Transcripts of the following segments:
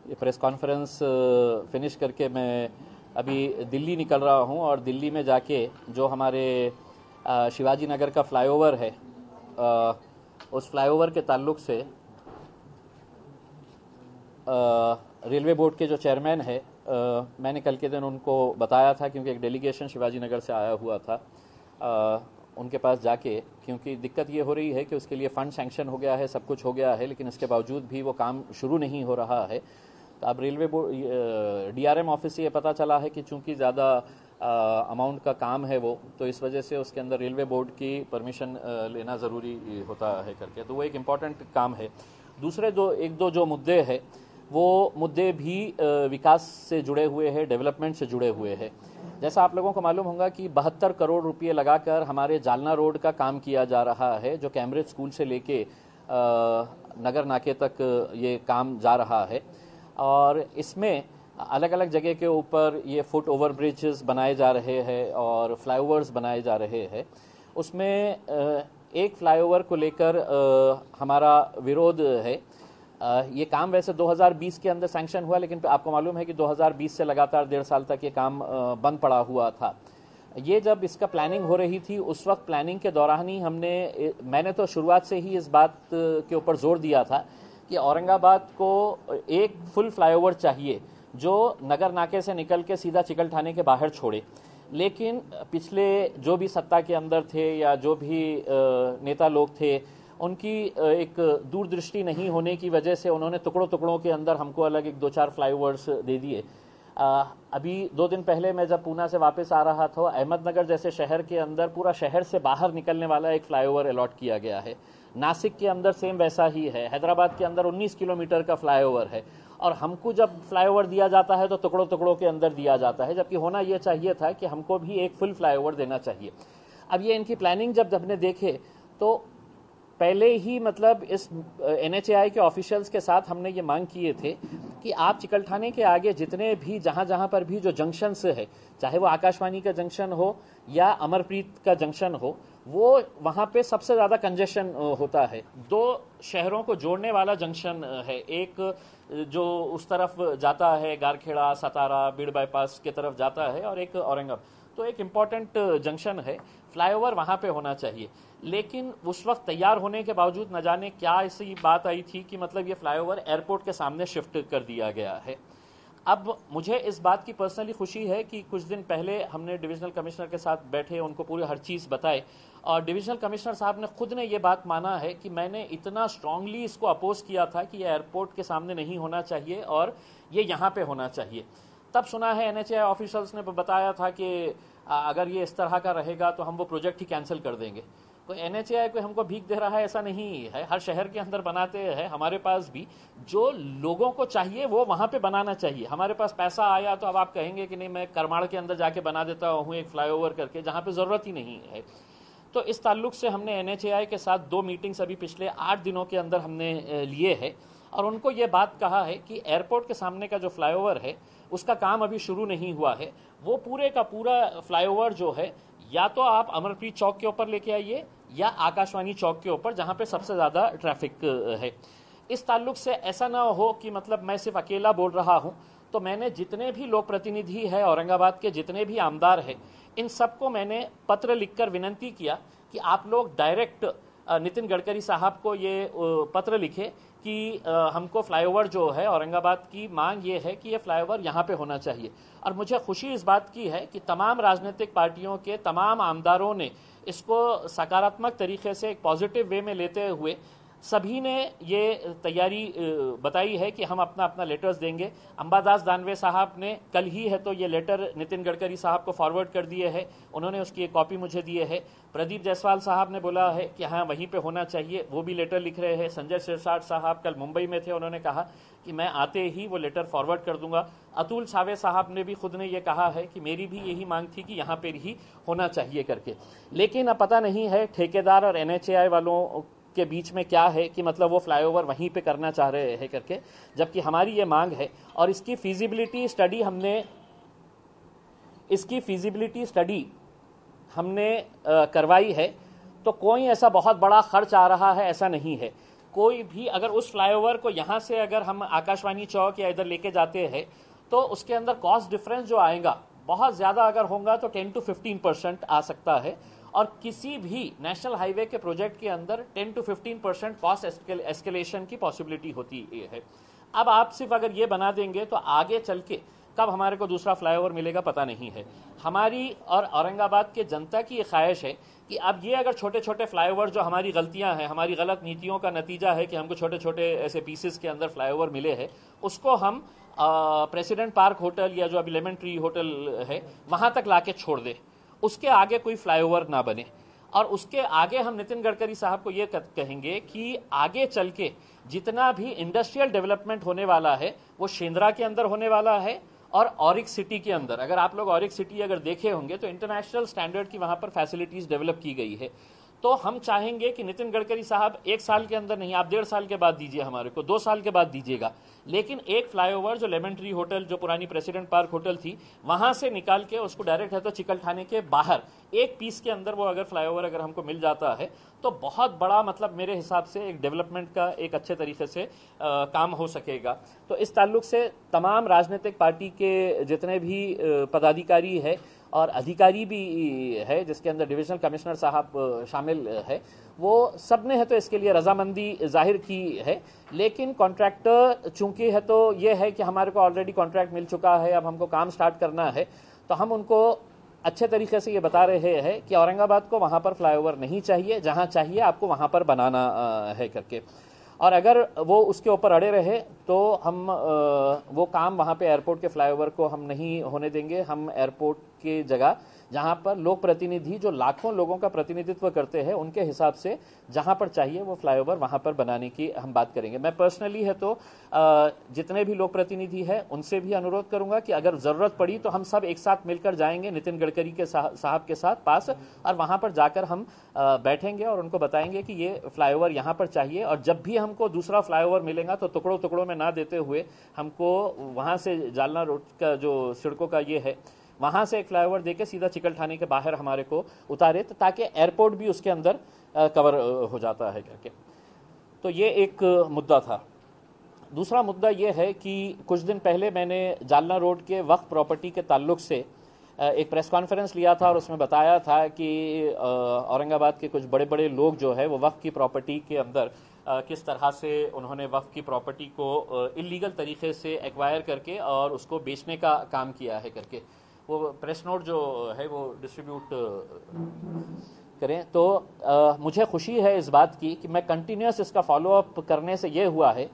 ये press conference finish करके मैं अभी दिल्ली निकल रहा हूँ और दिल्ली में जाके जो हमारे शिवाजी नगर का फ्लाईओवर है उस फ्लाईओवर के ताल्लुक से रेलवे बोर्ड के जो चेयरमैन है मैंने कल के दिन उनको बताया था, क्योंकि एक डेलीगेशन शिवाजी नगर से आया हुआ था, उनके पास जाके, क्योंकि दिक्कत ये हो रही है कि उसके लिए फ़ंड सैंक्शन हो गया है, सब कुछ हो गया है, लेकिन इसके बावजूद भी वो काम शुरू नहीं हो रहा है। तो अब रेलवे बोर्ड DRM ऑफिस से ये पता चला है कि चूंकि ज़्यादा अमाउंट का काम है वो, तो इस वजह से उसके अंदर रेलवे बोर्ड की परमिशन लेना ज़रूरी होता है करके, तो वो एक इम्पॉर्टेंट काम है। दूसरे एक दो जो मुद्दे हैं वो मुद्दे भी विकास से जुड़े हुए हैं, डेवलपमेंट से जुड़े हुए हैं। जैसा आप लोगों को मालूम होगा कि 72 करोड़ रुपए लगाकर हमारे जालना रोड का काम किया जा रहा है, जो कैम्ब्रिज स्कूल से लेके नगर नाके तक ये काम जा रहा है। और इसमें अलग अलग जगह के ऊपर ये फुट ओवर ब्रिजेस बनाए जा रहे हैं और फ्लाईओवर्स बनाए जा रहे हैं। उसमें एक फ्लाईओवर को लेकर हमारा विरोध है। ये काम वैसे 2020 के अंदर सैंक्शन हुआ, लेकिन आपको मालूम है कि 2020 से लगातार 1.5 साल तक ये काम बंद पड़ा हुआ था। ये जब इसका प्लानिंग हो रही थी, उस वक्त प्लानिंग के दौरान ही मैंने तो शुरुआत से ही इस बात के ऊपर जोर दिया था कि औरंगाबाद को एक फुल फ्लाईओवर चाहिए जो नगर नाके से निकल के सीधा चिकलठाने के बाहर छोड़े। लेकिन पिछले जो भी सत्ता के अंदर थे या जो भी नेता लोग थे, उनकी एक दूरदृष्टि नहीं होने की वजह से उन्होंने टुकड़ों टुकड़ों के अंदर हमको अलग एक 2-4 फ्लाईओवर्स दे दिए। अभी 2 दिन पहले मैं जब पूना से वापस आ रहा था, अहमदनगर जैसे शहर के अंदर पूरा शहर से बाहर निकलने वाला एक फ्लाईओवर अलॉट किया गया है। नासिक के अंदर सेम वैसा ही है। हैदराबाद के अंदर 19 किलोमीटर का फ्लाईओवर है और हमको जब फ्लाईओवर दिया जाता है तो टुकड़ों टुकड़ों के अंदर दिया जाता है, जबकि होना यह चाहिए था कि हमको भी एक फुल फ्लाईओवर देना चाहिए। अब ये इनकी प्लानिंग जब हमने देखे तो पहले ही मतलब इस NHAI के ऑफिशियल्स के साथ हमने ये मांग किए थे कि आप चिकलठाने के आगे जितने भी जहां पर भी जो जंक्शंस है, चाहे वो आकाशवाणी का जंक्शन हो या अमरप्रीत का जंक्शन हो, वो वहां पे सबसे ज्यादा कंजेशन होता है। 2 शहरों को जोड़ने वाला जंक्शन है, एक जो उस तरफ जाता है गारखेड़ा, सतारा, बीड़ बाईपास के तरफ जाता है, और एक औरंगाबाद। तो एक इम्पॉर्टेंट जंक्शन है, फ्लाईओवर वहां पे होना चाहिए। लेकिन उस वक्त तैयार होने के बावजूद न जाने क्या ऐसी बात आई थी कि मतलब ये फ्लाईओवर एयरपोर्ट के सामने शिफ्ट कर दिया गया है। अब मुझे इस बात की पर्सनली खुशी है कि कुछ दिन पहले हमने डिविजनल कमिश्नर के साथ बैठे, उनको पूरी हर चीज़ बताए, और डिविजनल कमिश्नर साहब ने खुद ने ये बात माना है कि मैंने इतना स्ट्रांगली इसको अपोज किया था कि ये एयरपोर्ट के सामने नहीं होना चाहिए और ये यहाँ पे होना चाहिए। तब सुना है NHAI ऑफिसर्स ने बताया था कि अगर ये इस तरह का रहेगा तो हम वो प्रोजेक्ट ही कैंसिल कर देंगे। तो NHAI को हमको भीख दे रहा है ऐसा नहीं है, हर शहर के अंदर बनाते हैं। हमारे पास भी जो लोगों को चाहिए वो वहां पे बनाना चाहिए। हमारे पास पैसा आया तो अब आप कहेंगे कि नहीं मैं करमाड़ के अंदर जाके बना देता हूँ एक फ्लाईओवर करके, जहां पे जरूरत ही नहीं है। तो इस ताल्लुक से हमने NHAI के साथ 2 मीटिंग्स अभी पिछले 8 दिनों के अंदर हमने लिए है और उनको ये बात कहा है कि एयरपोर्ट के सामने का जो फ्लाईओवर है उसका काम अभी शुरू नहीं हुआ है। वो पूरे का पूरा फ्लाईओवर जो है या तो आप अमरप्रीत चौक के ऊपर लेके आइए या आकाशवाणी चौक के ऊपर, जहां पे सबसे ज्यादा ट्रैफिक है। इस ताल्लुक से ऐसा ना हो कि मतलब मैं सिर्फ अकेला बोल रहा हूं। तो मैंने जितने भी लोक प्रतिनिधि है औरंगाबाद के, जितने भी आमदार है, इन सबको मैंने पत्र लिखकर विनंती किया कि आप लोग डायरेक्ट नितिन गडकरी साहब को ये पत्र लिखे कि हमको फ्लाईओवर जो है, औरंगाबाद की मांग ये है कि ये फ्लाईओवर यहाँ पे होना चाहिए। और मुझे खुशी इस बात की है कि तमाम राजनीतिक पार्टियों के तमाम आमदारों ने इसको सकारात्मक तरीके से एक पॉजिटिव वे में लेते हुए सभी ने ये तैयारी बताई है कि हम अपना अपना लेटर्स देंगे। अंबादास दानवे साहब ने कल ही है तो ये लेटर नितिन गडकरी साहब को फॉरवर्ड कर दिए है, उन्होंने उसकी एक कॉपी मुझे दिए है। प्रदीप जायसवाल साहब ने बोला है कि हाँ वहीं पे होना चाहिए, वो भी लेटर लिख रहे हैं। संजय सिरसाट साहब कल मुंबई में थे, उन्होंने कहा कि मैं आते ही वो लेटर फॉरवर्ड कर दूंगा। अतुल छावे साहब ने भी खुद ने ये कहा है कि मेरी भी यही मांग थी कि यहाँ पे ही होना चाहिए करके। लेकिन अब पता नहीं है ठेकेदार और NHAI वालों के बीच में क्या है कि मतलब वो फ्लाईओवर वहीं पे करना चाह रहे हैं करके, जबकि हमारी ये मांग है। और इसकी फीजिबिलिटी स्टडी हमने करवाई है। तो कोई ऐसा बहुत बड़ा खर्च आ रहा है ऐसा नहीं है। कोई भी अगर उस फ्लाईओवर को यहाँ से अगर हम आकाशवाणी चौक या इधर लेके जाते हैं तो उसके अंदर कॉस्ट डिफरेंस जो आएगा बहुत ज़्यादा अगर होगा तो 10 to 15% आ सकता है। और किसी भी नेशनल हाईवे के प्रोजेक्ट के अंदर 10 to 15% कॉस्ट एस्केलेशन की पॉसिबिलिटी होती है। अब आप सिर्फ अगर ये बना देंगे तो आगे चल के कब हमारे को दूसरा फ्लाईओवर मिलेगा पता नहीं है। हमारी और औरंगाबाद के जनता की ये ख्वाहिश है कि अब ये अगर छोटे छोटे फ्लाईओवर जो हमारी गलतियां हैं, हमारी गलत नीतियों का नतीजा है कि हमको छोटे छोटे ऐसे पीसेस के अंदर फ्लाईओवर मिले हैं, उसको हम प्रेसिडेंट पार्क होटल या जो अभी लेमन ट्री होटल है वहां तक लाके छोड़ दे, उसके आगे कोई फ्लाईओवर ना बने। और उसके आगे हम नितिन गडकरी साहब को ये कहेंगे कि आगे चल के जितना भी इंडस्ट्रियल डेवलपमेंट होने वाला है वो शेंद्रा के अंदर होने वाला है और ऑरिक सिटी के अंदर। अगर आप लोग ऑरिक सिटी अगर देखे होंगे तो इंटरनेशनल स्टैंडर्ड की वहां पर फैसिलिटीज डेवलप की गई है। तो हम चाहेंगे कि नितिन गडकरी साहब 1 साल के अंदर नहीं, आप 1.5 साल के बाद दीजिए, हमारे को 2 साल के बाद दीजिएगा, लेकिन एक फ्लाईओवर जो लेमन ट्री होटल जो पुरानी प्रेसिडेंट पार्क होटल थी वहां से निकाल के उसको डायरेक्ट है तो चिकलठाने के बाहर एक पीस के अंदर वो अगर फ्लाईओवर अगर हमको मिल जाता है तो बहुत बड़ा मतलब मेरे हिसाब से एक डेवलपमेंट का एक अच्छे तरीके से काम हो सकेगा। तो इस ताल्लुक से तमाम राजनीतिक पार्टी के जितने भी पदाधिकारी है और अधिकारी भी है, जिसके अंदर डिविजनल कमिश्नर साहब शामिल है, वो सब ने है तो इसके लिए रजामंदी जाहिर की है। लेकिन कॉन्ट्रैक्टर चूंकि है तो ये है कि हमारे को ऑलरेडी कॉन्ट्रैक्ट मिल चुका है, अब हमको काम स्टार्ट करना है, तो हम उनको अच्छे तरीके से ये बता रहे हैं कि औरंगाबाद को वहां पर फ्लाईओवर नहीं चाहिए, जहां चाहिए आपको वहां पर बनाना है करके। और अगर वो उसके ऊपर अड़े रहे तो हम वो काम वहाँ पे एयरपोर्ट के फ्लाईओवर को हम नहीं होने देंगे। हम एयरपोर्ट की जगह जहाँ पर लोक प्रतिनिधि जो लाखों लोगों का प्रतिनिधित्व करते हैं उनके हिसाब से जहाँ पर चाहिए वो फ्लाईओवर वहाँ पर बनाने की हम बात करेंगे। मैं पर्सनली है तो जितने भी लोक प्रतिनिधि हैं उनसे भी अनुरोध करूंगा कि अगर जरूरत पड़ी तो हम सब एक साथ मिलकर जाएंगे नितिन गडकरी के साहब के साथ पास, और वहाँ पर जाकर हम बैठेंगे और उनको बताएंगे कि ये फ्लाईओवर यहाँ पर चाहिए। और जब भी हमको दूसरा फ्लाईओवर मिलेगा तो टुकड़ों टुकड़ों में ना देते हुए हमको वहाँ से जालना रोड का जो सड़कों का ये है वहां से एक फ्लाईओवर देके सीधा चिकलठाने के बाहर हमारे को उतारे, ताकि एयरपोर्ट भी उसके अंदर कवर हो जाता है करके। तो ये एक मुद्दा था। दूसरा मुद्दा ये है कि कुछ दिन पहले मैंने जालना रोड के वक्फ प्रॉपर्टी के ताल्लुक से एक प्रेस कॉन्फ्रेंस लिया था और उसमें बताया था कि औरंगाबाद के कुछ बड़े बड़े लोग जो है वो वक्फ की प्रॉपर्टी के अंदर किस तरह से उन्होंने वक्फ की प्रॉपर्टी को इलीगल तरीके से एक्वायर करके और उसको बेचने का काम किया है करके। वो प्रेस नोट जो है वो डिस्ट्रीब्यूट करें। तो मुझे खुशी है इस बात की कि मैं कंटिन्यूस इसका फॉलोअप करने से ये हुआ है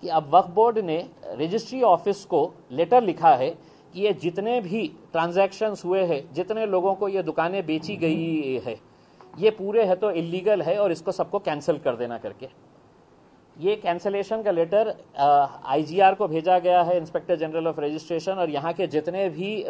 कि अब वक्फ बोर्ड ने रजिस्ट्री ऑफिस को लेटर लिखा है कि ये जितने भी ट्रांजैक्शंस हुए हैं, जितने लोगों को ये दुकानें बेची गई है, ये पूरे है तो इलीगल है और इसको सबको कैंसिल कर देना करके। ये कैंसलेशन का लेटर आईजीआर को भेजा गया है, इंस्पेक्टर जनरल ऑफ रजिस्ट्रेशन, और यहाँ के जितने भी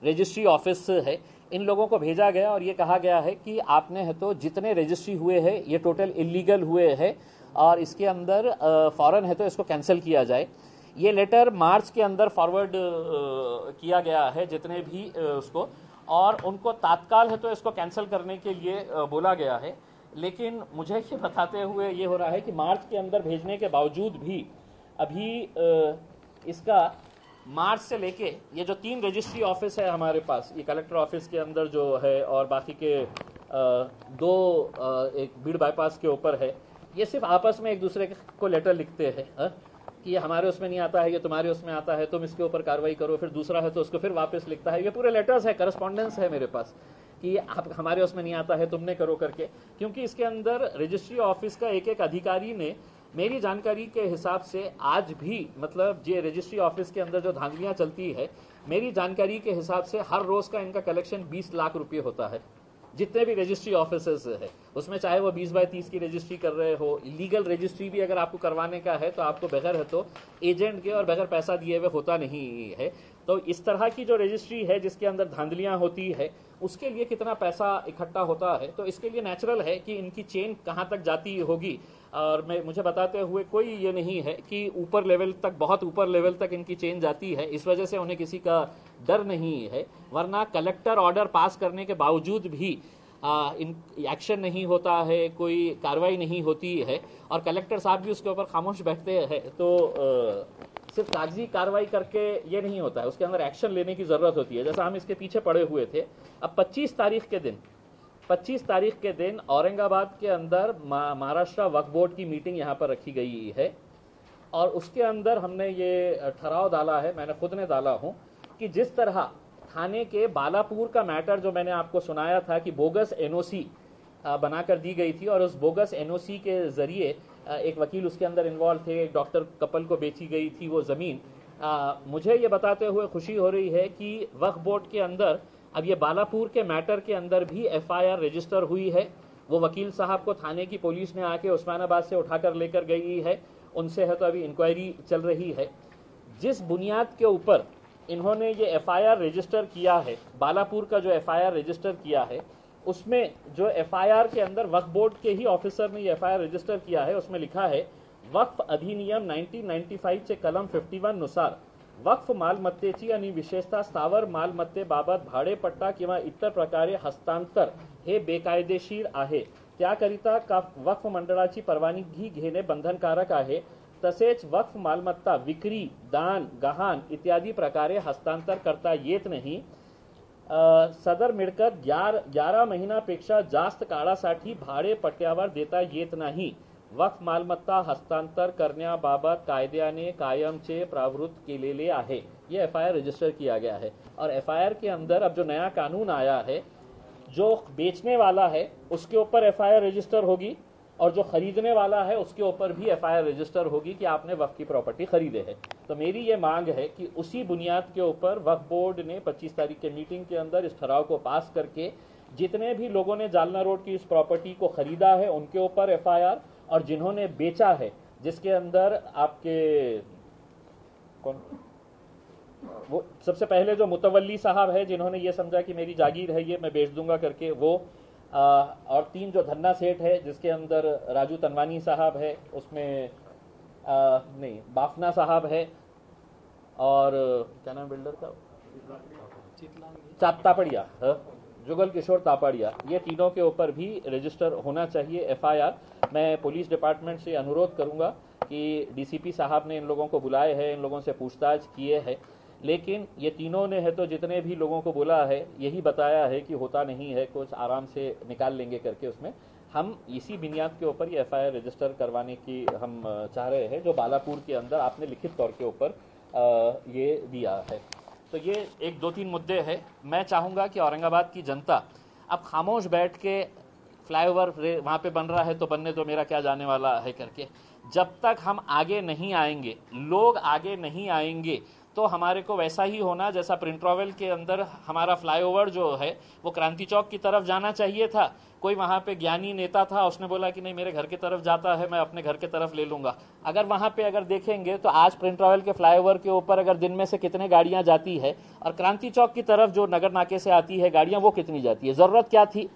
रजिस्ट्री ऑफिस है इन लोगों को भेजा गया और ये कहा गया है कि आपने है तो जितने रजिस्ट्री हुए हैं ये टोटल इलीगल हुए हैं और इसके अंदर फौरन है तो इसको कैंसिल किया जाए। ये लेटर मार्च के अंदर फॉरवर्ड किया गया है जितने भी उसको, और उनको तात्काल है तो इसको कैंसिल करने के लिए बोला गया है। लेकिन मुझे ये बताते हुए ये हो रहा है कि मार्च के अंदर भेजने के बावजूद भी अभी इसका मार्च से लेके ये जो 3 रजिस्ट्री ऑफिस है हमारे पास, ये कलेक्टर ऑफिस के अंदर जो है और बाकी के 2 एक बीड़ बाईपास के ऊपर है, ये सिर्फ आपस में एक दूसरे को लेटर लिखते हैं कि ये हमारे उसमें नहीं आता है, ये तुम्हारे उसमें आता है, तुम इसके ऊपर कार्रवाई करो। फिर दूसरा है तो उसको फिर वापस लिखता है। ये पूरे लेटर्स है, करस्पॉन्डेंस है मेरे पास कि आप हमारे उसमें नहीं आता है, तुमने करो करके। क्योंकि इसके अंदर रजिस्ट्री ऑफिस का एक एक अधिकारी ने मेरी जानकारी के हिसाब से आज भी मतलब ये रजिस्ट्री ऑफिस के अंदर जो धांधलियां चलती है, मेरी जानकारी के हिसाब से हर रोज का इनका कलेक्शन 20 लाख रुपए होता है। जितने भी रजिस्ट्री ऑफिसेस है उसमें चाहे वो 20/30 की रजिस्ट्री कर रहे हो, इलीगल रजिस्ट्री भी अगर आपको करवाने का है तो आपको बगैर है तो एजेंट के और बगैर पैसा दिए हुए होता नहीं है। तो इस तरह की जो रजिस्ट्री है जिसके अंदर धांधलियां होती है उसके लिए कितना पैसा इकट्ठा होता है, तो इसके लिए नेचुरल है कि इनकी चेन कहाँ तक जाती होगी। और मुझे बताते हुए कोई ये नहीं है कि ऊपर लेवल तक, बहुत ऊपर लेवल तक इनकी चेन जाती है, इस वजह से उन्हें किसी का डर नहीं है। वरना कलेक्टर ऑर्डर पास करने के बावजूद भी एक्शन नहीं होता है, कोई कार्रवाई नहीं होती है और कलेक्टर साहब भी उसके ऊपर खामोश बैठते हैं, तो सिर्फ कागजी कार्रवाई करके ये नहीं होता है, उसके अंदर एक्शन लेने की जरूरत होती है। जैसा हम इसके पीछे पड़े हुए थे, अब 25 तारीख के दिन औरंगाबाद के अंदर महाराष्ट्र वक्फ बोर्ड की मीटिंग यहाँ पर रखी गई है और उसके अंदर हमने ये ठहराव डाला है, मैंने खुद ने डाला हूं कि जिस तरह थाने के बालापुर का मैटर जो मैंने आपको सुनाया था कि बोगस एनओसी बनाकर दी गई थी और उस बोगस एनओसी के जरिए एक वकील उसके अंदर इन्वॉल्व थे, एक डॉक्टर कपल को बेची गई थी वो जमीन। मुझे ये बताते हुए खुशी हो रही है कि वक्फ बोर्ड के अंदर अब ये बालापुर के मैटर के अंदर भी एफआईआर रजिस्टर हुई है। वो वकील साहब को थाने की पुलिस ने आके उस्मानाबाद से उठाकर लेकर गई है, उनसे है तो अभी इंक्वायरी चल रही है। जिस बुनियाद के ऊपर इन्होंने ये एफआईआर रजिस्टर किया है, बालापुर का जो एफआईआर रजिस्टर किया है, उसमें जो एफआईआर के अंदर वक्फ बोर्ड के ही ऑफिसर ने ये एफआईआर रजिस्टर किया है, उसमें लिखा है वक्फ अधिनियम 1995 चे कलम 51 नुसार वक्फ मालमत्तेची आणि विशेषतः स्थावर मालमत्तेबाबत भाडेपट्टा किंवा इतर प्रकारे हस्तांतर हे बेकायदेशीर आहे, त्याकरिता वक्फ मंडळाची परवानगी घेणे बंधनकारक आहे। तसेच वक्फ मालमत्ता विक्री, दान, गहाण इत्यादी प्रकारे हस्तांतर करता येत नाही। सदर मिळकत 11 महिन्यापेक्षा जास्त काळासाठी भाडेपट्ट्यावर देता येत नाही। वक्फ मालमत्ता हस्तांतर करण्याबाबत कायद्याने कायमचे प्रावधान केलेले आहे। ये एफआईआर रजिस्टर किया गया है और एफआईआर के अंदर अब जो नया कानून आया है, जो बेचने वाला है उसके ऊपर एफआईआर रजिस्टर होगी और जो खरीदने वाला है उसके ऊपर भी एफआईआर रजिस्टर होगी कि आपने वक्फ की प्रॉपर्टी खरीदे है। तो मेरी ये मांग है कि उसी बुनियाद के ऊपर वक्फ बोर्ड ने 25 तारीख के मीटिंग के अंदर इस ठराव को पास करके जितने भी लोगों ने जालना रोड की इस प्रॉपर्टी को खरीदा है उनके ऊपर एफआईआर और जिन्होंने बेचा है, जिसके अंदर आपके कौन वो सबसे पहले जो मुतवल्ली साहब है जिन्होंने ये समझा कि मेरी जागीर है ये मैं बेच दूंगा करके वो, और 3 जो धन्ना सेठ है जिसके अंदर राजू तनवानी साहब है, उसमें नहीं बाफना साहब है और क्या नाम बिल्डर का तापड़िया, जुगल किशोर तापड़िया, ये तीनों के ऊपर भी रजिस्टर होना चाहिए एफआईआर। मैं पुलिस डिपार्टमेंट से अनुरोध करूंगा कि डीसीपी साहब ने इन लोगों को बुलाए हैं, इन लोगों से पूछताछ किए हैं, लेकिन ये तीनों ने है तो जितने भी लोगों को बुला है यही बताया है कि होता नहीं है, कुछ आराम से निकाल लेंगे करके। उसमें हम इसी बुनियाद के ऊपर ये एफआईआर रजिस्टर करवाने की हम चाह रहे हैं जो बालापुर के अंदर आपने लिखित तौर के ऊपर ये दिया है। तो ये 1-2-3 मुद्दे हैं। मैं चाहूँगा कि औरंगाबाद की जनता अब खामोश बैठ के फ्लाईओवर वहाँ पे बन रहा है तो बनने तो मेरा क्या जाने वाला है करके, जब तक हम आगे नहीं आएंगे, लोग आगे नहीं आएंगे, तो हमारे को वैसा ही होना जैसा प्रिंट ट्रैवल के अंदर हमारा फ्लाईओवर जो है वो क्रांति चौक की तरफ जाना चाहिए था। कोई वहां पे ज्ञानी नेता था, उसने बोला कि नहीं मेरे घर की तरफ जाता है, मैं अपने घर की तरफ ले लूंगा। अगर वहां पे अगर देखेंगे तो आज प्रिंट ट्रैवल के फ्लाईओवर के ऊपर अगर दिन में से कितने गाड़ियां जाती है और क्रांति चौक की तरफ जो नगर नाके से आती है गाड़ियां वो कितनी जाती है। जरूरत क्या थी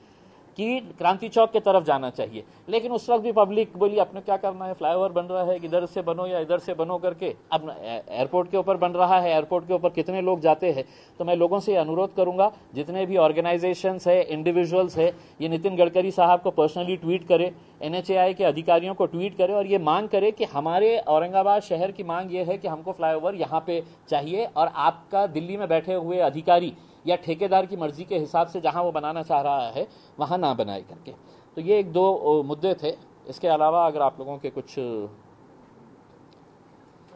कि क्रांति चौक की तरफ जाना चाहिए, लेकिन उस वक्त भी पब्लिक बोली अपने क्या करना है, फ्लाईओवर बन रहा है इधर से बनो या इधर से बनो करके। अब एयरपोर्ट के ऊपर बन रहा है, एयरपोर्ट के ऊपर कितने लोग जाते हैं। तो मैं लोगों से अनुरोध करूंगा जितने भी ऑर्गेनाइजेशंस है, इंडिविजुअल्स है, ये नितिन गडकरी साहब को पर्सनली ट्वीट करे, एनएचएआई के अधिकारियों को ट्वीट करे और ये मांग करे कि हमारे औरंगाबाद शहर की मांग ये है कि हमको फ्लाईओवर यहाँ पे चाहिए और आपका दिल्ली में बैठे हुए अधिकारी या ठेकेदार की मर्जी के हिसाब से जहां वो बनाना चाह रहा है वहां ना बनाए करके। तो ये 1-2 मुद्दे थे। इसके अलावा अगर आप लोगों के कुछ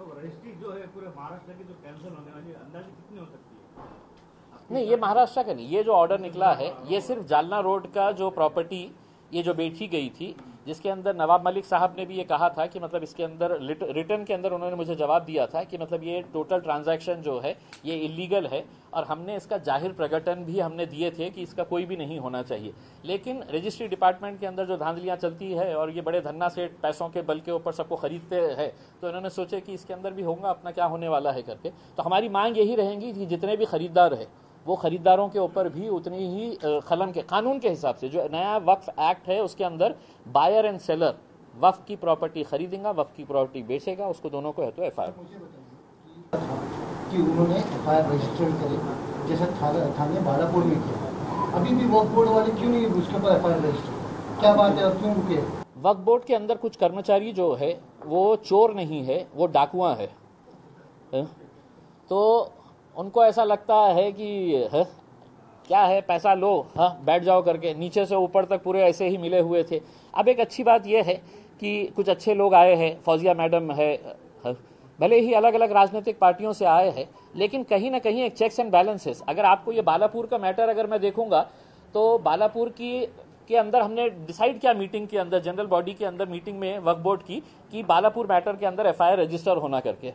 रजिस्ट्री जो है पूरे महाराष्ट्र की जो कैंसिल होने वाली अंदाजे कितनी हो सकती है? नहीं, ये महाराष्ट्र का नहीं, ये जो ऑर्डर निकला है ये सिर्फ जालना रोड का जो प्रॉपर्टी ये जो बेची गई थी, जिसके अंदर नवाब मलिक साहब ने भी ये कहा था कि मतलब इसके अंदर रिटर्न के अंदर उन्होंने मुझे जवाब दिया था कि मतलब ये टोटल ट्रांजैक्शन जो है ये इलीगल है और हमने इसका जाहिर प्रकटन भी हमने दिए थे कि इसका कोई भी नहीं होना चाहिए। लेकिन रजिस्ट्री डिपार्टमेंट के अंदर जो धांधलियां चलती है और ये बड़े धन्ना सेठ पैसों के बल के ऊपर सबको खरीदते हैं, तो इन्होंने सोचे कि इसके अंदर भी होगा अपना क्या होने वाला है करके। तो हमारी मांग यही रहेगी कि जितने भी खरीदार है वो खरीदारों के ऊपर भी उतनी ही खलन के कानून के हिसाब से जो नया वक्फ एक्ट है उसके अंदर बायर एंड सेलर वक्फ की प्रॉपर्टी खरीदेगा, वक्फ की प्रॉपर्टी बेचेगा, उसको दोनों को है तो एफआईआर कि उन्होंने एफआईआर रजिस्टर करे जैसा थाने बालापुर में किया, अभी भी वक्फ बोर्ड वाले क्यों नहीं उसके ऊपर एफआईआर रजिस्टर, क्या बात है और क्यों रुके? वक्फ बोर्ड के अंदर कुछ कर्मचारी जो है वो चोर नहीं है, वो डाकुआ है। तो उनको ऐसा लगता है कि क्या है, पैसा लो, बैठ जाओ करके, नीचे से ऊपर तक पूरे ऐसे ही मिले हुए थे। अब एक अच्छी बात यह है कि कुछ अच्छे लोग आए हैं, फौजिया मैडम है, भले ही अलग अलग राजनीतिक पार्टियों से आए हैं, लेकिन कहीं ना कहीं एक चेक्स एंड बैलेंसेस। अगर आपको ये बालापुर का मैटर अगर मैं देखूंगा तो बालापुर के अंदर हमने डिसाइड किया मीटिंग के अंदर, जनरल बॉडी के अंदर मीटिंग में वक्फ बोर्ड की, कि बालापुर मैटर के अंदर एफआईआर रजिस्टर होना करके।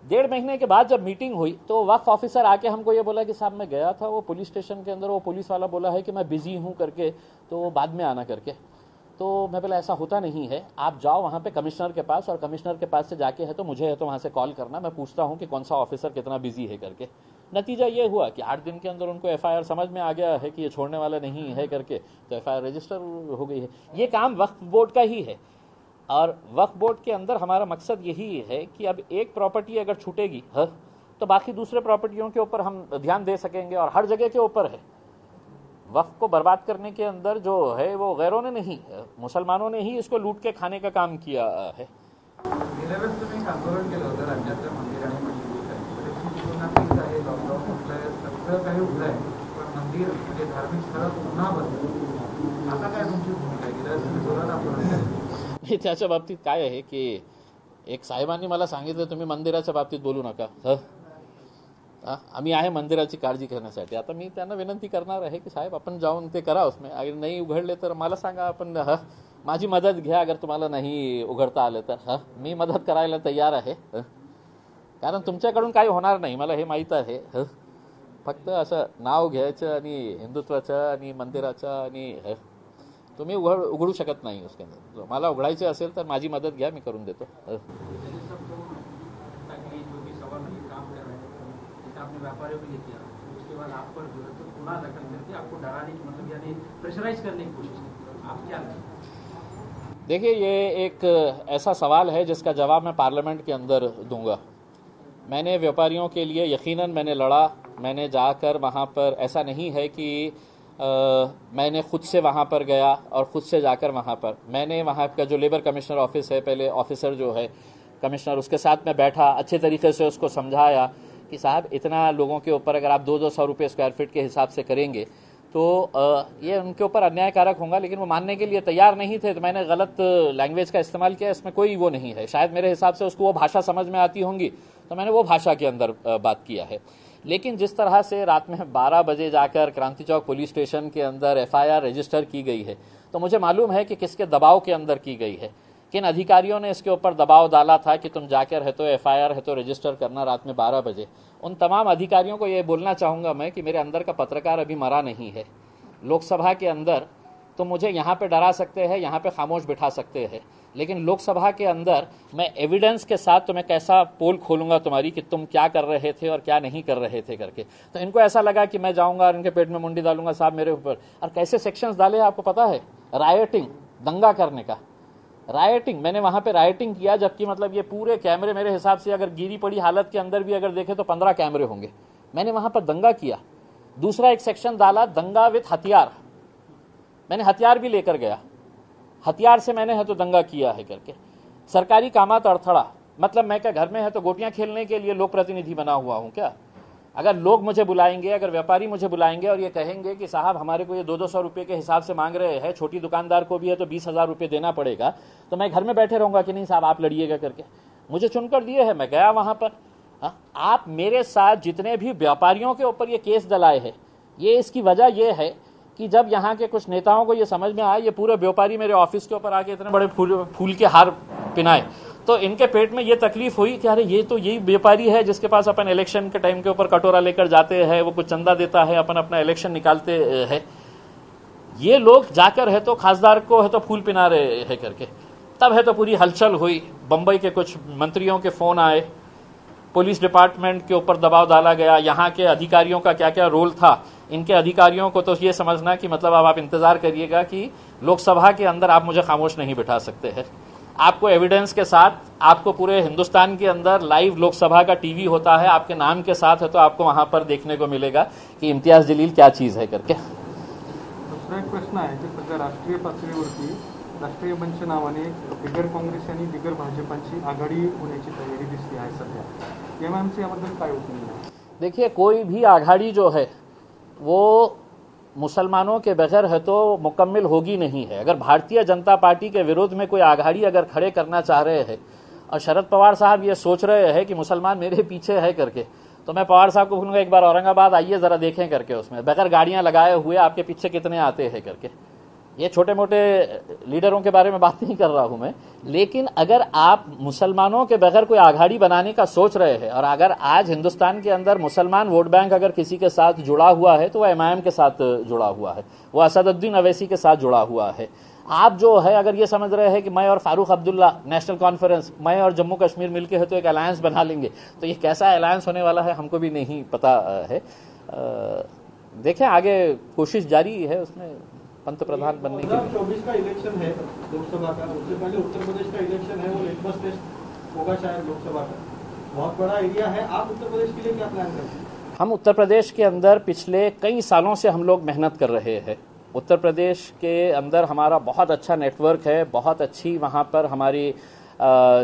1.5 महीने के बाद जब मीटिंग हुई तो वक्फ ऑफिसर आके हमको ये बोला कि साहब मैं गया था वो पुलिस स्टेशन के अंदर, वो पुलिस वाला बोला है कि मैं बिजी हूं करके, तो बाद में आना करके। तो मैं बोला ऐसा होता नहीं है, आप जाओ वहां पे कमिश्नर के पास, और कमिश्नर के पास से जाके है तो मुझे है तो वहां से कॉल करना, मैं पूछता हूं कि कौन सा ऑफिसर कितना बिजी है करके। नतीजा ये हुआ कि 8 दिन के अंदर उनको एफआईआर समझ में आ गया है कि ये छोड़ने वाला नहीं है करके, तो एफआईआर रजिस्टर हो गई है। ये काम वक्फ बोर्ड का ही है, और वक्फ बोर्ड के अंदर हमारा मकसद यही है कि अब एक प्रॉपर्टी अगर छूटेगी तो बाकी दूसरे प्रॉपर्टियों के ऊपर हम ध्यान दे सकेंगे, और हर जगह के ऊपर है। वक्फ को बर्बाद करने के अंदर जो है वो गैरों ने नहीं, मुसलमानों ने ही इसको लूट के खाने का काम किया है। गेल्या वेळेस तुम्ही एक आंदोलन केलं होतं राज्यातल्या मंदिर आणि मशिदीसाठी आहे, लॉकडाऊन म्हटलंय, सगळं काही उघडं आहे, पण मंदिर म्हणजे धार्मिक स्थळं पुन्हा बंद, आता काय तुमची भूमिका आहे? गेल्या वेळेस जोरात आंदोलन त्याच्या बाबतीत काय आहे की एक साहेबांनी मला सांगितलं तुम्ही मंदिराच्या बाबतीत बोलू नका, आम्ही आहे मंदिराची काळजी घेण्यासाठी। आता मी त्यांना विनंती करणार आहे की साहेब आपण जाऊन ते करा, उसमें अगर नाही उघडले तर मला सांगा, आपण माझी मदत घ्या, अगर तुम्हाला नाही उघडता आलं तर मी मदत करायला तयार आहे, कारण तुमच्याकडून काही होणार नाही मला हे माहीत आहे। फक्त असं नाव घ्यायचं आणि हिंदुत्वाचं आणि मंदिराचं, आणि तुम्ही उघडू शकत नाही उसके अंदर। मला उघडायचे असेल तर माझी मदत घ्या, मी करून देतो। आपने व्यापारियों को किया, उसके बाद आप पर जो है तो गुनाह दाखिल करके आपको डराने की मतलब यानी प्रेशराइज करने की कोशिश की, आप क्या करें? देखिए ये एक ऐसा सवाल है जिसका जवाब मैं पार्लियामेंट के अंदर दूंगा। मैंने व्यापारियों के लिए यकीनन मैंने लड़ा, मैंने जाकर वहाँ पर, ऐसा नहीं है कि मैंने खुद से वहाँ पर गया और खुद से जाकर वहाँ पर, मैंने वहाँ का जो लेबर कमिश्नर ऑफिस है, पहले ऑफिसर जो है कमिश्नर, उसके साथ में बैठा, अच्छे तरीके से उसको समझाया कि साहब इतना लोगों के ऊपर अगर आप 200 रुपये स्क्वायर फीट के हिसाब से करेंगे तो ये उनके ऊपर अन्यायकारक होगा, लेकिन वो मानने के लिए तैयार नहीं थे। तो मैंने गलत लैंग्वेज का इस्तेमाल किया, इसमें कोई वो नहीं है, शायद मेरे हिसाब से उसको वो भाषा समझ में आती होंगी तो मैंने वो भाषा के अंदर बात किया है। लेकिन जिस तरह से रात में 12 बजे जाकर क्रांति चौक पुलिस स्टेशन के अंदर एफआईआर रजिस्टर की गई है, तो मुझे मालूम है कि किसके दबाव के अंदर की गई है, किन अधिकारियों ने इसके ऊपर दबाव डाला था कि तुम जाकर है तो एफआईआर है तो रजिस्टर करना रात में 12 बजे। उन तमाम अधिकारियों को ये बोलना चाहूंगा मैं कि मेरे अंदर का पत्रकार अभी मरा नहीं है। लोकसभा के अंदर तो मुझे यहाँ पे डरा सकते हैं, यहाँ पे खामोश बिठा सकते हैं, लेकिन लोकसभा के अंदर मैं एविडेंस के साथ तुम्हें कैसा पोल खोलूंगा तुम्हारी कि तुम क्या कर रहे थे और क्या नहीं कर रहे थे करके। तो इनको ऐसा लगा कि मैं जाऊंगा और इनके पेट में मुंडी डालूंगा साहब मेरे ऊपर, और कैसे सेक्शंस डाले आपको पता है, रायटिंग, दंगा करने का, राइटिंग। मैंने वहां पे राइटिंग किया, जबकि मतलब ये पूरे कैमरे मेरे हिसाब से अगर गिरी पड़ी हालत के अंदर भी अगर देखे तो 15 कैमरे होंगे। मैंने वहां पर दंगा किया। दूसरा एक सेक्शन डाला दंगा विथ हथियार, मैंने हथियार भी लेकर गया, हथियार से मैंने है तो दंगा किया है करके। सरकारी कामात अड़थड़ा, मतलब मैं क्या घर में है तो गोटियां खेलने के लिए लोक प्रतिनिधि बना हुआ हूं क्या? अगर लोग मुझे बुलाएंगे, अगर व्यापारी मुझे बुलाएंगे और ये कहेंगे कि साहब हमारे को ये 200 रुपये के हिसाब से मांग रहे हैं, छोटी दुकानदार को भी है तो 20,000 रुपये देना पड़ेगा, तो मैं घर में बैठे रहूंगा कि नहीं साहब आप लड़िएगा करके? मुझे चुनकर दिए है, मैं गया वहां पर। आप मेरे साथ जितने भी व्यापारियों के ऊपर ये केस डलाए हैं, ये इसकी वजह यह है कि जब यहाँ के कुछ नेताओं को ये समझ में आया, ये पूरे व्यापारी मेरे ऑफिस के ऊपर आके इतने बड़े फूल के हार पिनाए, तो इनके पेट में ये तकलीफ हुई कि अरे ये तो यही व्यापारी है जिसके पास अपन इलेक्शन के टाइम के ऊपर कटोरा लेकर जाते हैं, वो कुछ चंदा देता है, अपन अपना इलेक्शन निकालते हैं, ये लोग जाकर है तो खासदार को है तो फूल पिना रहे हैं करके। तब है तो पूरी हलचल हुई, बंबई के कुछ मंत्रियों के फोन आए, पुलिस डिपार्टमेंट के ऊपर दबाव डाला गया, यहाँ के अधिकारियों का क्या क्या रोल था, इनके अधिकारियों को तो ये समझना कि मतलब अब आप इंतजार करिएगा कि लोकसभा के अंदर आप मुझे खामोश नहीं बिठा सकते हैं। आपको एविडेंस के साथ, आपको पूरे हिंदुस्तान के अंदर लाइव लोकसभा का टीवी होता है, आपके नाम के साथ है तो आपको वहां पर देखने को मिलेगा कि इम्तियाज जलील क्या चीज है करके। दुसरा एक प्रश्न आहे की सध्या राष्ट्रीय पातळीवरती राष्ट्रीय मंच नावाने बिगर काँग्रेस आणि बिगर भाजपांची आघाडी होण्याची तयारी दिसते आहे सध्या एमआयएमचं याबद्दल काय ओपिनियन आहे? देखिए, कोई भी आघाड़ी जो है वो मुसलमानों के बगैर है तो मुकम्मल होगी नहीं है। अगर भारतीय जनता पार्टी के विरोध में कोई आघाड़ी अगर खड़े करना चाह रहे हैं और शरद पवार साहब ये सोच रहे हैं कि मुसलमान मेरे पीछे है करके, तो मैं पवार साहब को बोलूंगा एक बार औरंगाबाद आइए, जरा देखें करके उसमें बगैर गाड़ियां लगाए हुए आपके पीछे कितने आते हैं करके। ये छोटे मोटे लीडरों के बारे में बात नहीं कर रहा हूं मैं, लेकिन अगर आप मुसलमानों के बगैर कोई आघाड़ी बनाने का सोच रहे हैं और अगर आज हिंदुस्तान के अंदर मुसलमान वोट बैंक अगर किसी के साथ जुड़ा हुआ है तो वह एमआईएम के साथ जुड़ा हुआ है, वो असदुद्दीन अवैसी के साथ जुड़ा हुआ है। आप जो है अगर ये समझ रहे हैं कि मैं और फारूक अब्दुल्ला नेशनल कॉन्फ्रेंस, मैं और जम्मू कश्मीर मिलके है तो एक अलायंस बना लेंगे, तो ये कैसा अलायंस होने वाला है हमको भी नहीं पता है। देखें आगे कोशिश जारी है उसमें पंत प्रधान बनने के लिए। 2024 का इलेक्शन है लोकसभा का, उससे पहले उत्तर प्रदेश का इलेक्शन है, वो लिटमस टेस्ट होगा शायद लोकसभा का, बहुत बड़ा एरिया है। आप उत्तर प्रदेश के लिए क्या प्लान करते हैं? हम उत्तर प्रदेश के अंदर पिछले कई सालों से हम लोग मेहनत कर रहे हैं। उत्तर प्रदेश के अंदर हमारा बहुत अच्छा नेटवर्क है, बहुत अच्छी वहाँ पर हमारी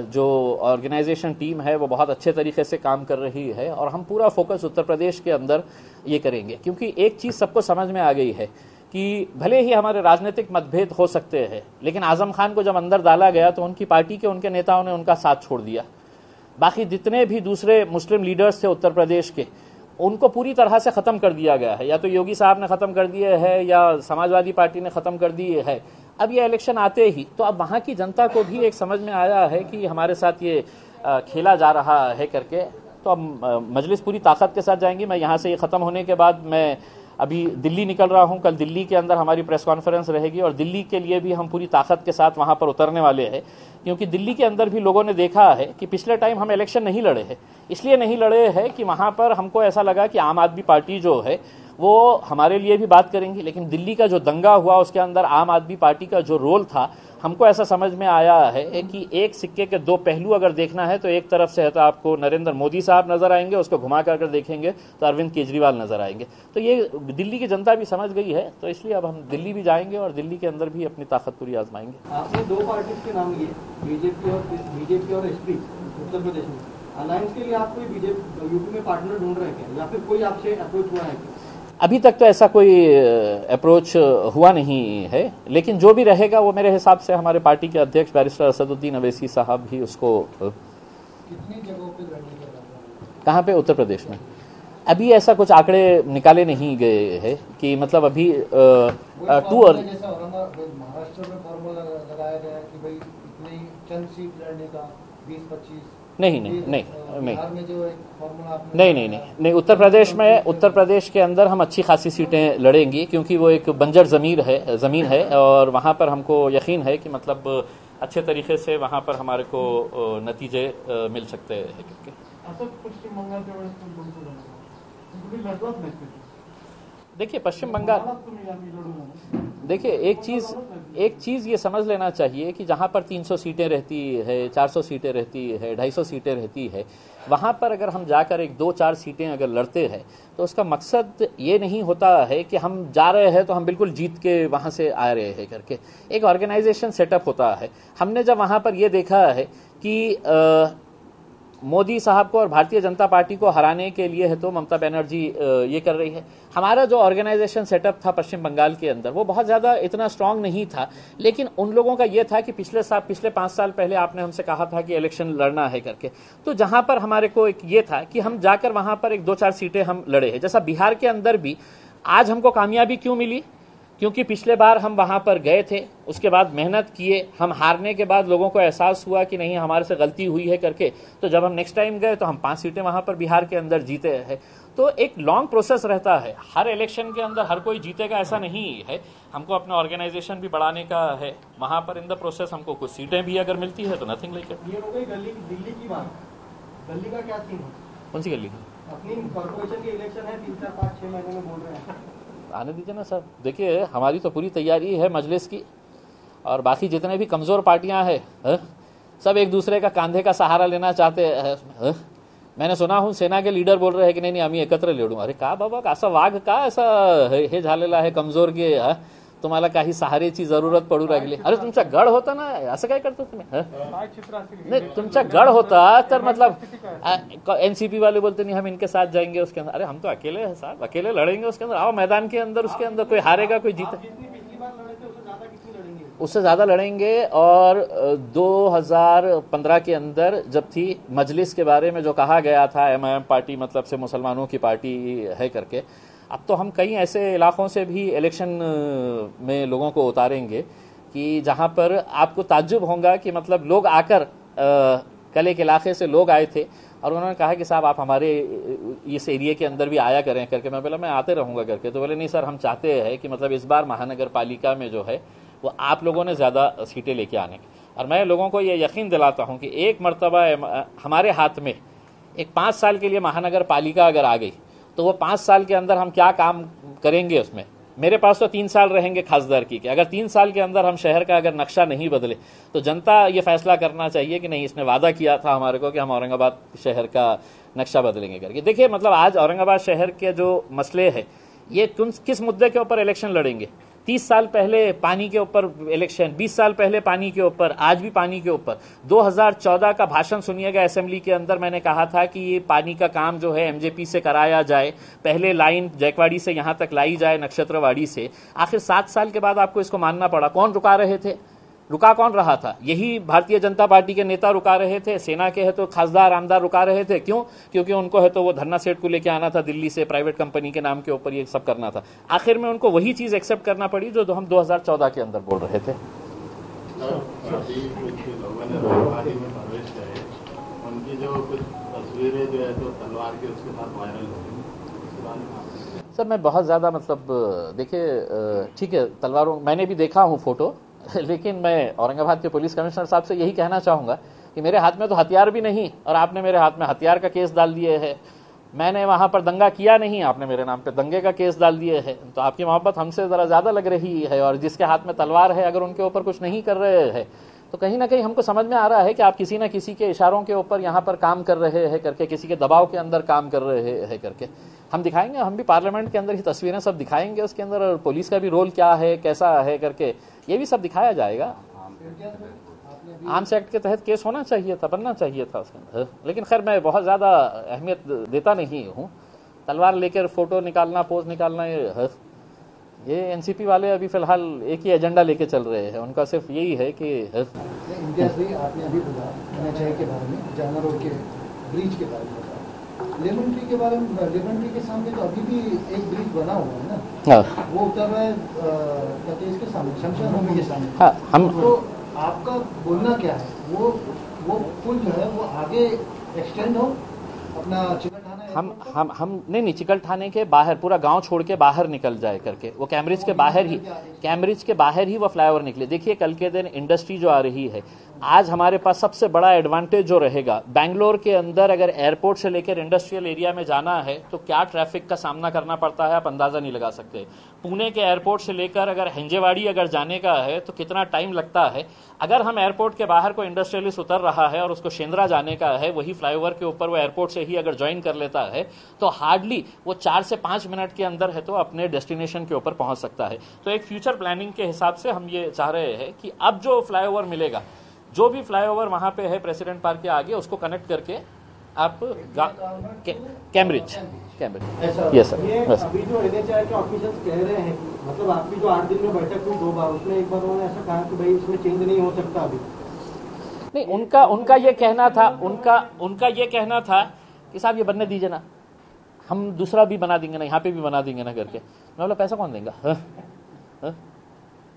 जो ऑर्गेनाइजेशन टीम है वो बहुत अच्छे तरीके से काम कर रही है और हम पूरा फोकस उत्तर प्रदेश के अंदर ये करेंगे, क्योंकि एक चीज़ सबको समझ में आ गई है कि भले ही हमारे राजनीतिक मतभेद हो सकते हैं, लेकिन आजम खान को जब अंदर डाला गया तो उनकी पार्टी के उनके नेताओं ने उनका साथ छोड़ दिया। बाकी जितने भी दूसरे मुस्लिम लीडर्स थे उत्तर प्रदेश के, उनको पूरी तरह से खत्म कर दिया गया है, या तो योगी साहब ने खत्म कर दिए है या समाजवादी पार्टी ने खत्म कर दिए है। अब ये इलेक्शन आते ही तो अब वहां की जनता को भी एक समझ में आया है कि हमारे साथ ये खेला जा रहा है करके, तो अब मजलिस पूरी ताकत के साथ जाएंगी। मैं यहाँ से ये खत्म होने के बाद मैं अभी दिल्ली निकल रहा हूं, कल दिल्ली के अंदर हमारी प्रेस कॉन्फ्रेंस रहेगी और दिल्ली के लिए भी हम पूरी ताकत के साथ वहां पर उतरने वाले हैं, क्योंकि दिल्ली के अंदर भी लोगों ने देखा है कि पिछले टाइम हम इलेक्शन नहीं लड़े हैं। इसलिए नहीं लड़े हैं कि वहां पर हमको ऐसा लगा कि आम आदमी पार्टी जो है वो हमारे लिए भी बात करेंगी, लेकिन दिल्ली का जो दंगा हुआ उसके अंदर आम आदमी पार्टी का जो रोल था, हमको ऐसा समझ में आया है कि एक सिक्के के दो पहलू अगर देखना है तो एक तरफ से है तो आपको नरेंद्र मोदी साहब नजर आएंगे, उसको घुमा कर देखेंगे तो अरविंद केजरीवाल नजर आएंगे। तो ये दिल्ली की जनता भी समझ गई है, तो इसलिए अब हम दिल्ली भी जाएंगे और दिल्ली के अंदर भी अपनी ताकत पूरी आजमाएंगे। आपने दो पार्टीज के नाम लिए, बीजेपी और एसपी उत्तर प्रदेश में। अलायंस के लिए आप कोई बीजेपी यूपी में पार्टनर ढूंढ रहे हैं क्या, या फिर कोई आपसे अप्रोच हुआ है क्या? अभी तक तो ऐसा कोई अप्रोच हुआ नहीं है, लेकिन जो भी रहेगा वो मेरे हिसाब से हमारे पार्टी के अध्यक्ष बैरिस्टर असदुद्दीन अवैसी साहब भी उसको। कितनी जगहों पे लड़ने के बाद? कहाँ पे? उत्तर प्रदेश में अभी ऐसा कुछ आंकड़े निकाले नहीं गए हैं कि मतलब अभी टू और जैसा महाराष्ट्र में फॉर्मूला लगाया गया कि भाई इतनी चंद सीट लड़ने का 20-25 नहीं। उत्तर प्रदेश के अंदर हम अच्छी खासी सीटें लड़ेंगी, क्योंकि वो एक बंजर जमीन है और वहां पर हमको यकीन है कि मतलब अच्छे तरीके से वहां पर हमारे को नतीजे मिल सकते हैं। देखिए पश्चिम बंगाल, देखिए एक चीज ये समझ लेना चाहिए कि जहां पर 300 सीटें रहती है, 400 सीटें रहती है, 250 सीटें रहती है, वहां पर अगर हम जाकर 1-2-4 सीटें अगर लड़ते हैं तो उसका मकसद ये नहीं होता है कि हम जा रहे हैं तो हम बिल्कुल जीत के वहां से आ रहे हैं करके। एक ऑर्गेनाइजेशन सेटअप होता है। हमने जब वहां पर ये देखा है कि मोदी साहब को और भारतीय जनता पार्टी को हराने के लिए है तो ममता बनर्जी ये कर रही है। हमारा जो ऑर्गेनाइजेशन सेटअप था पश्चिम बंगाल के अंदर वो बहुत ज्यादा इतना स्ट्रांग नहीं था, लेकिन उन लोगों का ये था कि पिछले 5 साल पहले आपने हमसे कहा था कि इलेक्शन लड़ना है करके, तो जहां पर हमारे को एक ये था कि हम जाकर वहां पर 1-2-4 सीटें हम लड़े हैं। जैसा बिहार के अंदर भी आज हमको कामयाबी क्यों मिली, क्योंकि पिछले बार हम वहां पर गए थे, उसके बाद मेहनत किए, हम हारने के बाद लोगों को एहसास हुआ कि नहीं हमारे से गलती हुई है करके, तो जब हम नेक्स्ट टाइम गए तो हम 5 सीटें वहां पर बिहार के अंदर जीते हैं। तो एक लॉन्ग प्रोसेस रहता है, हर इलेक्शन के अंदर हर कोई जीतेगा ऐसा नहीं है। हमको अपना ऑर्गेनाइजेशन भी बढ़ाने का है, वहां पर इन द प्रोसेस हमको कुछ सीटें भी अगर मिलती है तो नथिंग लाइक इट। ये हो गई दिल्ली की बात। दिल्ली का क्या सीन है? कौन सी गली? अपनी कॉर्पोरेशन के इलेक्शन है, 3-4-5-6 महीने में बोल रहे हैं। आने दीजिए ना सर। देखिए हमारी तो पूरी तैयारी है मजलिस की, और बाकी जितने भी कमजोर पार्टियां हैं सब एक दूसरे का कांधे का सहारा लेना चाहते हैं। मैंने सुना हूं सेना के लीडर बोल रहे हैं कि नहीं आम्ही एकत्र लढू। अरे का बाबा, असं वाघ का असं हे झालेला आहे कमजोर की तुम्हाला काही सहारेची जरूरत पडू लागली. अरे तुमचा गड होता ना, असं काय करतो तुम्ही? काय चित्र असेल नहीं, तुमचा गढ़ होता तर मतलब एनसीपी वाले बोलते नहीं हम इनके साथ जाएंगे उसके अंदर. अरे हम तो अकेले हैं साहब, अकेले लड़ेंगे उसके अंदर. आओ मैदान के अंदर, उसके अंदर कोई हारेगा कोई जीते, उससे ज्यादा लड़ेंगे. और 2015 के अंदर जब थी मजलिस के बारे में जो कहा गया था एमआईएम पार्टी मतलब से मुसलमानों की पार्टी है करके, अब तो हम कई ऐसे इलाकों से भी इलेक्शन में लोगों को उतारेंगे कि जहां पर आपको ताज्जुब होगा कि मतलब लोग आकर कल एक इलाके से लोग आए थे और उन्होंने कहा कि साहब आप हमारे इस एरिया के अंदर भी आया करें करके. मैं बोला मैं आते रहूंगा करके. तो बोले नहीं सर हम चाहते हैं कि मतलब इस बार महानगर पालिका में जो है वो आप लोगों ने ज्यादा सीटें लेके आने की. और मैं लोगों को ये यकीन दिलाता हूं कि एक मर्तबा हमारे हाथ में एक 5 साल के लिए महानगर पालिका अगर आ गई तो वो 5 साल के अंदर हम क्या काम करेंगे उसमें. मेरे पास तो 3 साल रहेंगे खासदार की. अगर 3 साल के अंदर हम शहर का अगर नक्शा नहीं बदले तो जनता ये फैसला करना चाहिए कि नहीं इसने वादा किया था हमारे को कि हम औरंगाबाद शहर का नक्शा बदलेंगे करके. देखिए मतलब आज औरंगाबाद शहर के जो मसले है ये किस मुद्दे के ऊपर इलेक्शन लड़ेंगे. 30 साल पहले पानी के ऊपर इलेक्शन, 20 साल पहले पानी के ऊपर, आज भी पानी के ऊपर. 2014 का भाषण सुनिएगा असेंबली के अंदर, मैंने कहा था कि ये पानी का काम जो है एमजेपी से कराया जाए, पहले लाइन जैकवाड़ी से यहां तक लाई जाए नक्षत्रवाड़ी से. आखिर 7 साल के बाद आपको इसको मानना पड़ा. कौन रुका रहे थे? रुका कौन रहा था? यही भारतीय जनता पार्टी के नेता रुका रहे थे. सेना के है तो खासदार आमदार रुका रहे थे. क्यों? क्योंकि उनको है तो वो धन्ना सेठ को लेके आना था दिल्ली से, प्राइवेट कंपनी के नाम के ऊपर ये सब करना था. आखिर में उनको वही चीज एक्सेप्ट करना पड़ी जो हम 2014 के अंदर बोल रहे थे. उनकी जो कुछ तस्वीरें जो है तो तलवार के उसके साथ वायरल हो गई. सर मैं बहुत ज्यादा मतलब देखिए ठीक है तलवारों मैंने भी देखा हूं फोटो, लेकिन मैं औरंगाबाद के पुलिस कमिश्नर साहब से यही कहना चाहूंगा कि मेरे हाथ में तो हथियार भी नहीं और आपने मेरे हाथ में हथियार का केस डाल दिए है. मैंने वहां पर दंगा किया नहीं, आपने मेरे नाम पे दंगे का केस डाल दिए है. तो आपकी मोहब्बत हमसे जरा ज्यादा लग रही है. और जिसके हाथ में तलवार है अगर उनके ऊपर कुछ नहीं कर रहे हैं तो कहीं ना कहीं हमको समझ में आ रहा है कि आप किसी ना किसी के इशारों के ऊपर यहाँ पर काम कर रहे हैं करके, किसी के दबाव के अंदर काम कर रहे हैं करके. हम दिखाएंगे, हम भी पार्लियामेंट के अंदर ही तस्वीरें सब दिखाएंगे उसके अंदर, और पुलिस का भी रोल क्या है कैसा है करके ये भी सब दिखाया जाएगा. आर्म्स एक्ट के तहत केस होना चाहिए था, बनना चाहिए था उसके अंदर. लेकिन खैर मैं बहुत ज्यादा अहमियत देता नहीं हूँ. तलवार लेकर फोटो निकालना, पोज निकालना, ये एनसीपी वाले अभी फिलहाल एक ही एजेंडा लेके चल रहे हैं. उनका सिर्फ यही है कि इम्तियाज भाई आपने अभी बताया NH के बारे में, जाना रोड के ब्रिज के बारे में बताया. लेमन ट्री के बारे में, लेमन ट्री के सामने तो अभी भी एक ब्रिज बना हुआ है ना. हाँ. वो उतर रहा है इसके सामने, शमशान भूमि के सामने. हाँ, हम तो आपका बोलना क्या है? वो पुल जो है वो आगे एक्सटेंड हो अपना चिकन हम नहीं चिकल थाने के बाहर पूरा गांव छोड़ के बाहर निकल जाए करके, वो कैम्ब्रिज के बाहर ही वो फ्लाईओवर निकले. देखिए कल के दिन इंडस्ट्री जो आ रही है, आज हमारे पास सबसे बड़ा एडवांटेज जो रहेगा, बैंगलोर के अंदर अगर एयरपोर्ट से लेकर इंडस्ट्रियल एरिया में जाना है तो क्या ट्रैफिक का सामना करना पड़ता है आप अंदाजा नहीं लगा सकते. पुणे के एयरपोर्ट से लेकर अगर हिंजेवाड़ी अगर जाने का है तो कितना टाइम लगता है. अगर हम एयरपोर्ट के बाहर कोई इंडस्ट्रियलिस्ट उतर रहा है और उसको शेंद्रा जाने का है, वही फ्लाईओवर के ऊपर वो एयरपोर्ट से ही अगर ज्वाइन कर लेता है तो हार्डली वो 4 से 5 मिनट के अंदर है तो अपने डेस्टिनेशन के ऊपर पहुंच सकता है. तो एक फ्यूचर प्लानिंग के हिसाब से हम ये चाह रहे हैं कि अब जो फ्लाईओवर मिलेगा, जो भी फ्लाईओवर वहां पे है प्रेसिडेंट पार्क के आगे, उसको कनेक्ट करके आप कैम्ब्रिज यस सर. अभी जो NHAI के ऑफिसर्स कह रहे हैं, मतलब आपकी जो 8 दिन में बैठक हुई 2 बार, उसमें एक बार उन्होंने ऐसा कहा कि भाई इसमें चेंज नहीं हो सकता अभी. नहीं, उनका ये कहना था, उनका ये कहना था कि साहब ये बनने दीजिए ना, हम दूसरा भी बना देंगे ना, यहाँ पे भी बना देंगे ना करके. मैं बोला पैसा कौन देगा?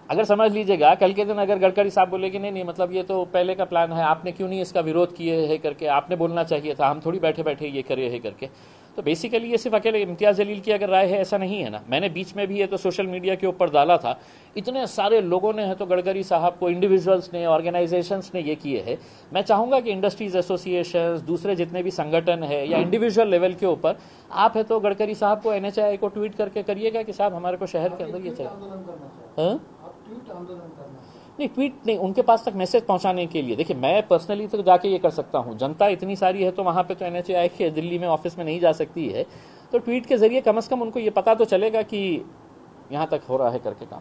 अगर समझ लीजिएगा कल के दिन अगर गडकरी साहब बोले कि नहीं मतलब ये तो पहले का प्लान है, आपने क्यों नहीं इसका विरोध किए है करके, आपने बोलना चाहिए था, हम थोड़ी बैठे बैठे ये करे है करके. तो बेसिकली ये सिर्फ अकेले इम्तियाज जलील की अगर राय है ऐसा नहीं है ना. मैंने बीच में भी ये तो सोशल मीडिया के ऊपर डाला था, इतने सारे लोगों ने है तो गडकरी साहब को, इंडिविजुअल्स ने, ऑर्गेनाइजेशंस ने ये किए हैं. मैं चाहूंगा कि इंडस्ट्रीज एसोसिएशन, दूसरे जितने भी संगठन है या इंडिविजुअल लेवल के ऊपर आप है तो गडकरी साहब को, NHAI को ट्वीट करके करिएगा कि साहब हमारे को शहर के अंदर ये चाहिए. नहीं ट्वीट नहीं, उनके पास तक मैसेज पहुंचाने के लिए. देखिए मैं पर्सनली तो जाके ये कर सकता हूं, जनता इतनी सारी है तो वहां पे तो NHAI के दिल्ली में ऑफिस में नहीं जा सकती है, तो ट्वीट के जरिए कम से कम उनको ये पता तो चलेगा कि यहां तक हो रहा है करके काम.